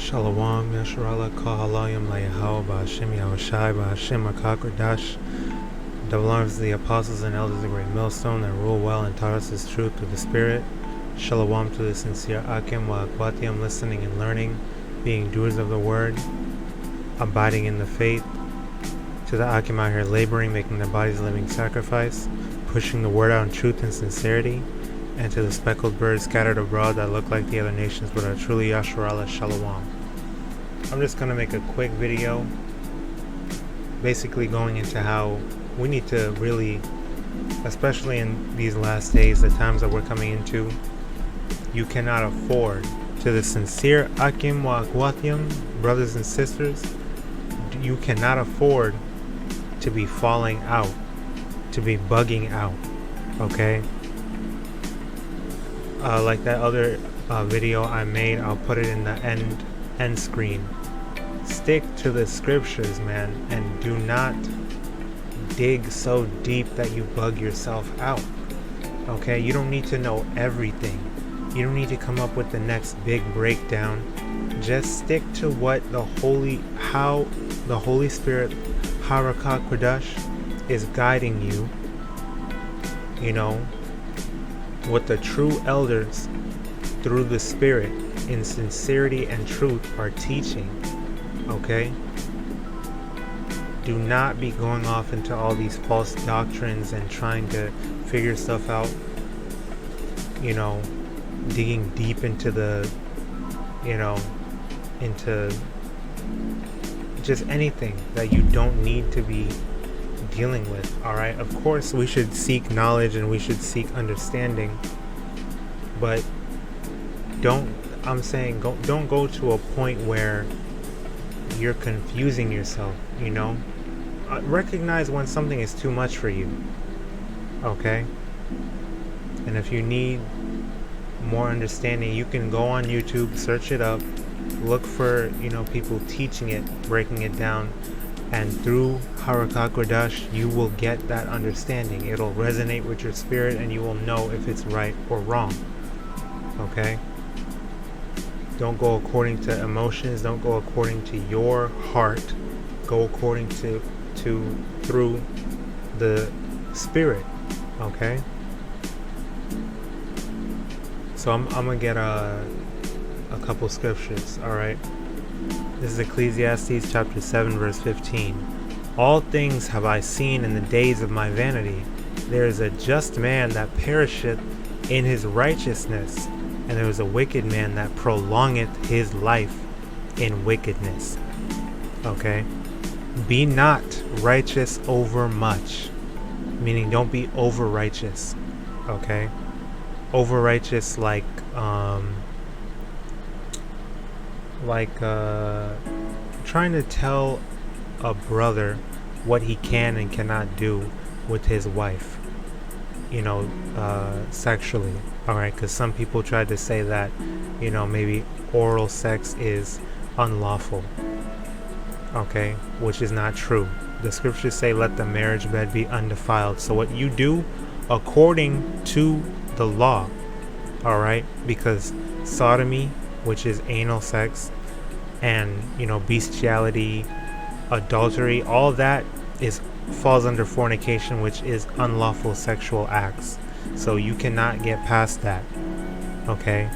Shalom, Yasharallah, HALALYAM, YAHAWAH, BAHASHAM, QADASH. Double honors to the apostles and elders of the great millstone that rule well and taught us His truth through the Spirit. Shalom to the sincere Akim, Wa'akwatiam, listening and learning, being doers of the word, abiding in the faith. To the Akim out here laboring, making their bodies a living sacrifice, pushing the word out in truth and sincerity. And to the speckled birds scattered abroad that look like the other nations but are truly Yasharallah, Shalom. I'm just going to make a quick video basically going into how we need to really, especially in these last days, the times that we're coming into, you cannot afford, to the sincere Akim wa Akwatiam, brothers and sisters, you cannot afford to be falling out, to be bugging out, okay? Like that other video I made, I'll put it in the end screen. Stick to the scriptures, man, and do not dig so deep that you bug yourself out. Okay, you don't need to know everything. You don't need to come up with the next big breakdown. Just stick to what how the Holy Spirit, RAWCHAA QADASH, is guiding you. You know, what the true elders through the Spirit in sincerity and truth are teaching. Okay? Do not be going off into all these false doctrines and trying to figure stuff out, you know, digging deep into the, you know, into just anything that you don't need to be dealing with. All right, of course we should seek knowledge and we should seek understanding, but don't go to a point where you're confusing yourself. You know, recognize when something is too much for you, okay? And if you need more understanding, you can go on YouTube, search it up, look for, you know, people teaching it, breaking it down. And through RAWCHAA QADASH, you will get that understanding. It'll resonate with your spirit and you will know if it's right or wrong. Okay? Don't go according to emotions. Don't go according to your heart. Go according to through the Spirit. Okay? So I'm going to get a couple scriptures. Alright? This is Ecclesiastes chapter 7 verse 15. All things have I seen in the days of my vanity. There is a just man that perisheth in his righteousness, and there is a wicked man that prolongeth his life in wickedness. Okay? Be not righteous over much. Meaning don't be over righteous. Okay? Over righteous like trying to tell a brother what he can and cannot do with his wife, you know, sexually. Alright, because some people try to say that, you know, maybe oral sex is unlawful, okay, which is not true. The scriptures say let the marriage bed be undefiled. So what you do according to the law, alright, because sodomy, which is anal sex, and, you know, bestiality, adultery, all that falls under fornication, which is unlawful sexual acts. So you cannot get past that. Okay?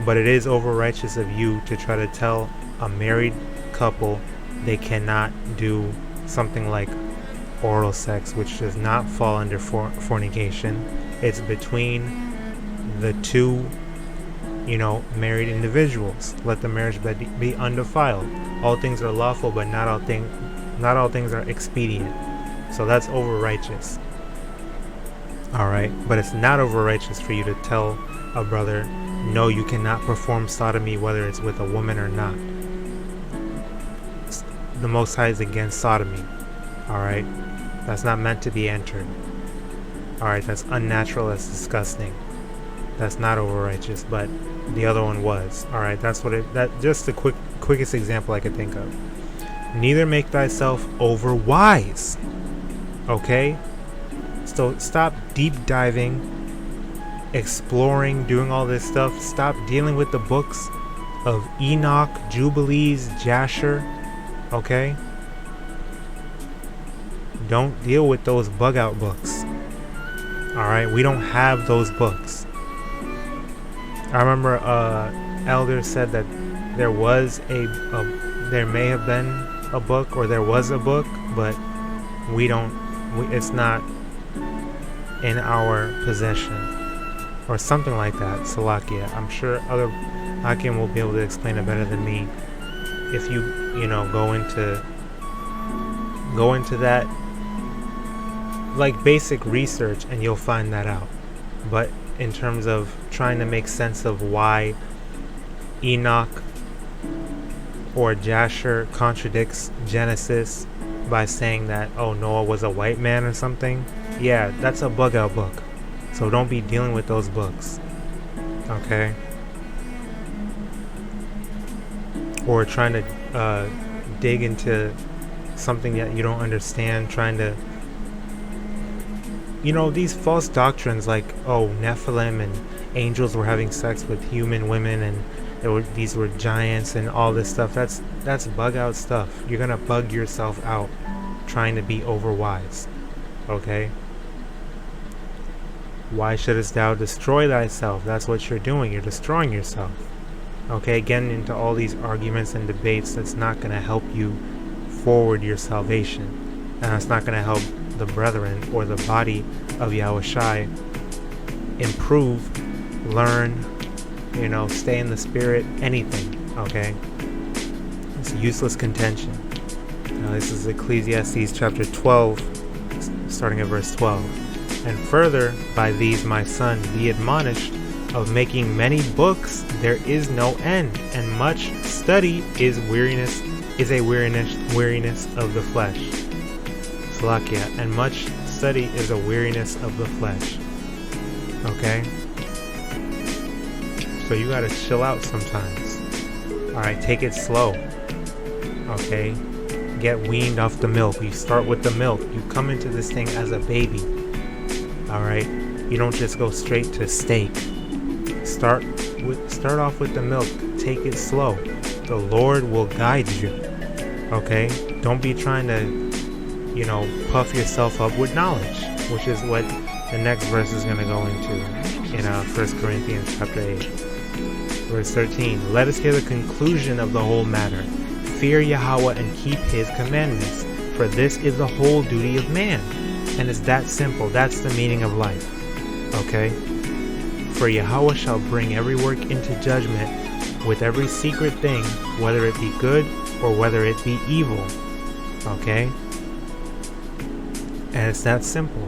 But it is over righteous of you to try to tell a married couple they cannot do something like oral sex, which does not fall under fornication. It's between the two, you know, married individuals. Let the marriage bed be undefiled. All things are lawful, but not all things are expedient. So that's over righteous. Alright, but it's not over righteous for you to tell a brother, no, you cannot perform sodomy whether it's with a woman or not. The Most High is against sodomy. Alright, that's not meant to be entered. Alright, that's unnatural, that's disgusting. That's not over righteous, but the other one was. Alright, that's what just the quickest example I could think of. Neither make thyself over wise. Okay? So stop deep diving, exploring, doing all this stuff. Stop dealing with the books of Enoch, Jubilees, Jasher. Okay? Don't deal with those bug out books. Alright? We don't have those books. I remember elder said that there may have been a book, or there was a book, but it's not in our possession, or something like that. Salakia. I'm sure other Hakim will be able to explain it better than me. If you go into that like basic research, and you'll find that out. But in terms of trying to make sense of why Enoch or Jasher contradicts Genesis by saying that, oh, Noah was a white man or something, yeah, that's a bug out book. So don't be dealing with those books. Okay? Or trying to dig into something that you don't understand, trying to, these false doctrines like, oh, Nephilim and angels were having sex with human women, and these were giants and all this stuff. That's bug out stuff. You're gonna bug yourself out trying to be overwise. Okay? Why shouldest thou destroy thyself? That's what you're doing. You're destroying yourself. Okay? Getting into all these arguments and debates, that's not gonna help you forward your salvation, and that's not gonna help the brethren or the body of YAHAWASHI improve, learn, stay in the spirit, anything. Okay? It's useless contention. Now this is Ecclesiastes chapter 12, starting at verse 12. And further, by these, my son, be admonished, of making many books there is no end, and much study is a weariness of the flesh. Salakia. And much study is a weariness of the flesh. Okay? So you gotta chill out sometimes. Alright, take it slow. Okay? Get weaned off the milk. You start with the milk. You come into this thing as a baby. Alright? You don't just go straight to steak. Start off with the milk. Take it slow. The Lord will guide you. Okay? Don't be trying to, puff yourself up with knowledge, which is what the next verse is going to go into in 1 Corinthians chapter 8. Verse 13. Let us hear the conclusion of the whole matter. Fear Yahweh and keep his commandments, for this is the whole duty of man. And it's that simple. That's the meaning of life. Okay? For Yahweh shall bring every work into judgment with every secret thing, whether it be good or whether it be evil. Okay? And it's that simple.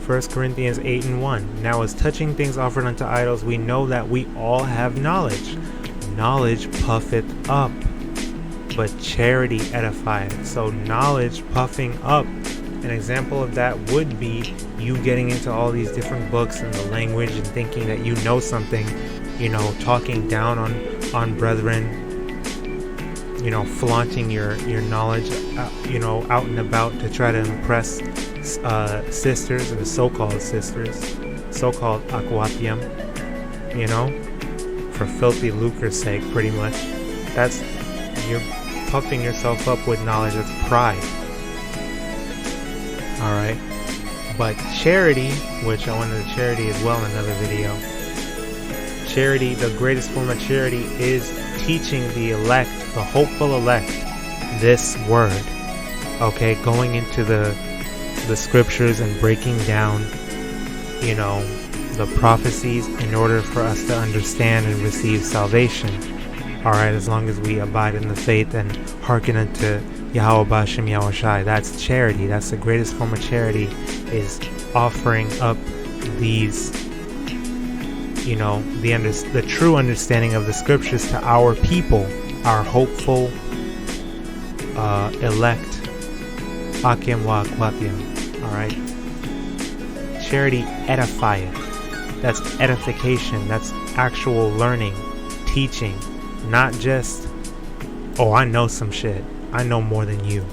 1 Corinthians 8:1. Now as touching things offered unto idols, we know that we all have knowledge. Knowledge puffeth up, but charity edifieth. So knowledge puffing up. An example of that would be you getting into all these different books and the language and thinking that you know something, talking down on brethren, flaunting your knowledge, out and about to try to impress sisters, or the so-called sisters, so-called aquatium, for filthy lucre's sake, pretty much. You're puffing yourself up with knowledge. That's pride. Alright? But charity, which I went into charity as well in another video. Charity, the greatest form of charity, is teaching the elect, the hopeful elect, this word. Okay? Going into the scriptures and breaking down, the prophecies in order for us to understand and receive salvation. Alright, as long as we abide in the faith and hearken unto Yahweh BAHASHAM YAHAWASHI. That's charity. That's the greatest form of charity, is offering up these, the true understanding of the scriptures to our people, our hopeful elect, Akim wa Akwatiam. Alright? Charity edifieth. That's edification. That's actual learning, teaching. Not just, oh, I know some shit. I know more than you.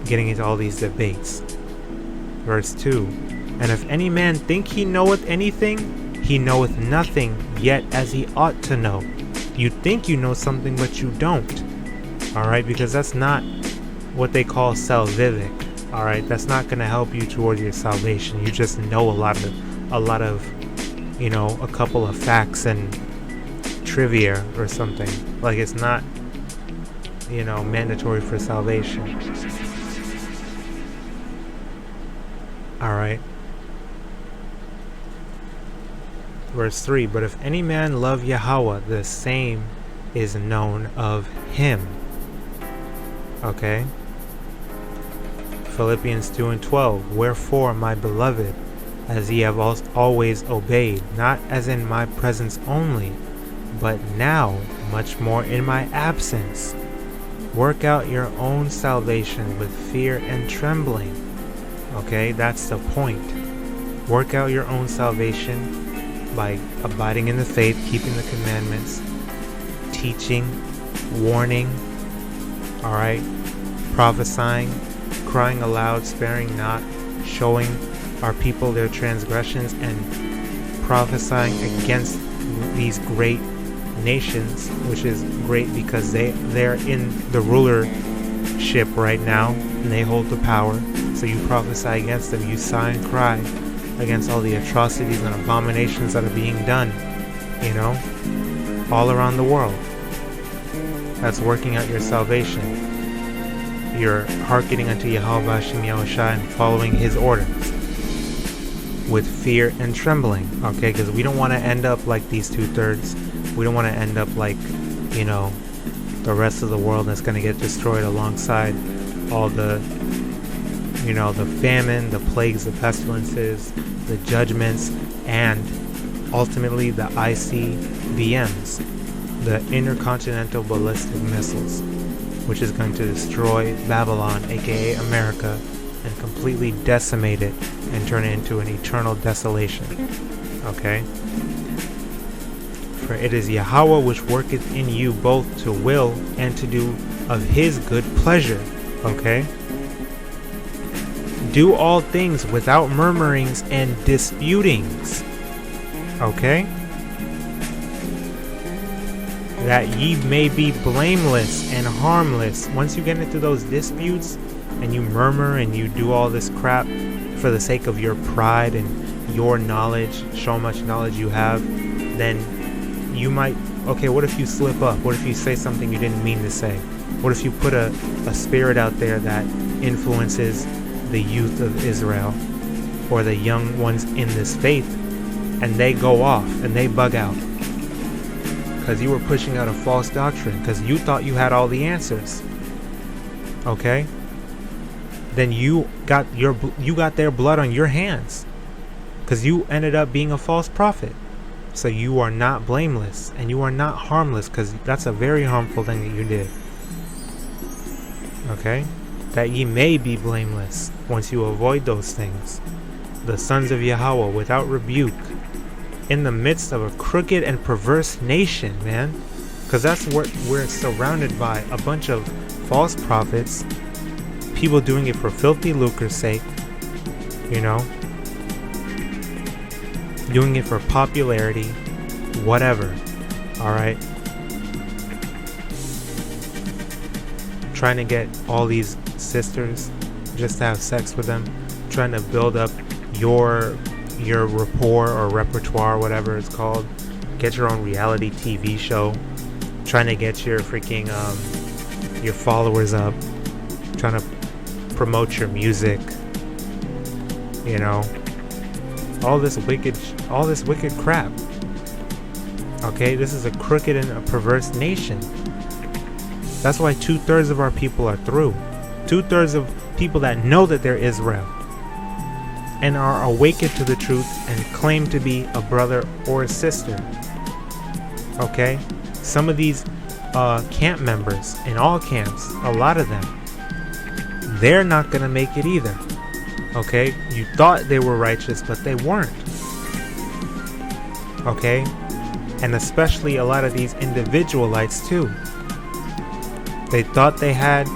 Getting into all these debates. Verse 2. And if any man think he knoweth anything, he knoweth nothing, yet as he ought to know. You think you know something, but you don't. Alright, because that's not what they call salvific. Alright, that's not going to help you towards your salvation. You just know a lot of, you know, a couple of facts and trivia or something. Like, it's not, you know, mandatory for salvation. Alright. Verse 3, but if any man love YAHAWAH, the same is known of him. Okay. Philippians 2:12, wherefore, my beloved, as ye have always obeyed, not as in my presence only, but now much more in my absence, work out your own salvation with fear and trembling. Okay, that's the point. Work out your own salvation by abiding in the faith, keeping the commandments, teaching, warning, alright, prophesying, crying aloud, sparing not, showing our people their transgressions, and prophesying against these great nations, which is great because they're in the rulership right now, and they hold the power. So you prophesy against them, you sigh and cry against all the atrocities and abominations that are being done, you know, all around the world. That's working out your salvation. You're hearkening unto YAHAWASHI and following his orders with fear and trembling, okay? Because we don't want to end up like these 2/3. We don't want to end up like, you know, the rest of the world that's going to get destroyed alongside all the, you know, the famine, the plagues, the pestilences, the judgments, and ultimately the ICBMs, the intercontinental ballistic missiles, which is going to destroy Babylon, aka America, and completely decimate it and turn it into an eternal desolation. Okay? For it is YAHAWAH which worketh in you both to will and to do of his good pleasure. Okay? Do all things without murmurings and disputings. Okay? That ye may be blameless and harmless. Once you get into those disputes and you murmur and you do all this crap for the sake of your pride and your knowledge, show how much knowledge you have, then you might, okay, what if you slip up? What if you say something you didn't mean to say? What if you put a spirit out there that influences the youth of Israel or the young ones in this faith, and they go off and they bug out because you were pushing out a false doctrine because you thought you had all the answers? Okay, then you got their blood on your hands because you ended up being a false prophet. So you are not blameless and you are not harmless, because that's a very harmful thing that you did. Okay, that ye may be blameless once you avoid those things, the sons of YAHAWAH without rebuke, in the midst of a crooked and perverse nation, man. Because that's what we're surrounded by, a bunch of false prophets, people doing it for filthy lucre's sake, you know, doing it for popularity, whatever. Alright, trying to get all these sisters just to have sex with them, trying to build up your rapport or repertoire, whatever it's called, get your own reality TV show, trying to get your freaking your followers up, trying to promote your music, you know, all this wicked crap. Okay, this is a crooked and a perverse nation. That's why 2/3 of our people are through. 2/3 of people that know that they're Israel and are awakened to the truth and claim to be a brother or a sister. Okay, some of these camp members in all camps, a lot of them, they're not gonna make it either. Okay, you thought they were righteous, but they weren't. Okay, and especially a lot of these individualites too. They thought they had,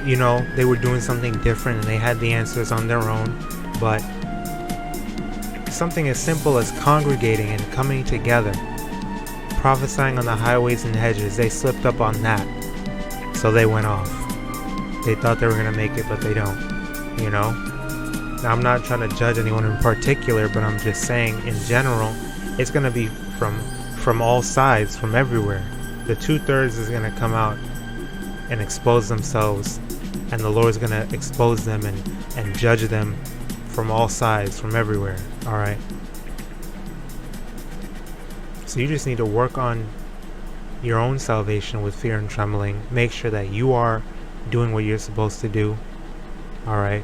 you know, they were doing something different and they had the answers on their own, but something as simple as congregating and coming together prophesying on the highways and hedges, they slipped up on that, so they went off. They thought they were going to make it, but they don't, you know. Now, I'm not trying to judge anyone in particular, but I'm just saying in general, it's going to be from all sides, from everywhere. The 2/3 is going to come out and expose themselves, and the Lord's going to expose them and judge them from all sides, from everywhere. All right. So you just need to work on your own salvation with fear and trembling. Make sure that you are doing what you're supposed to do. All right.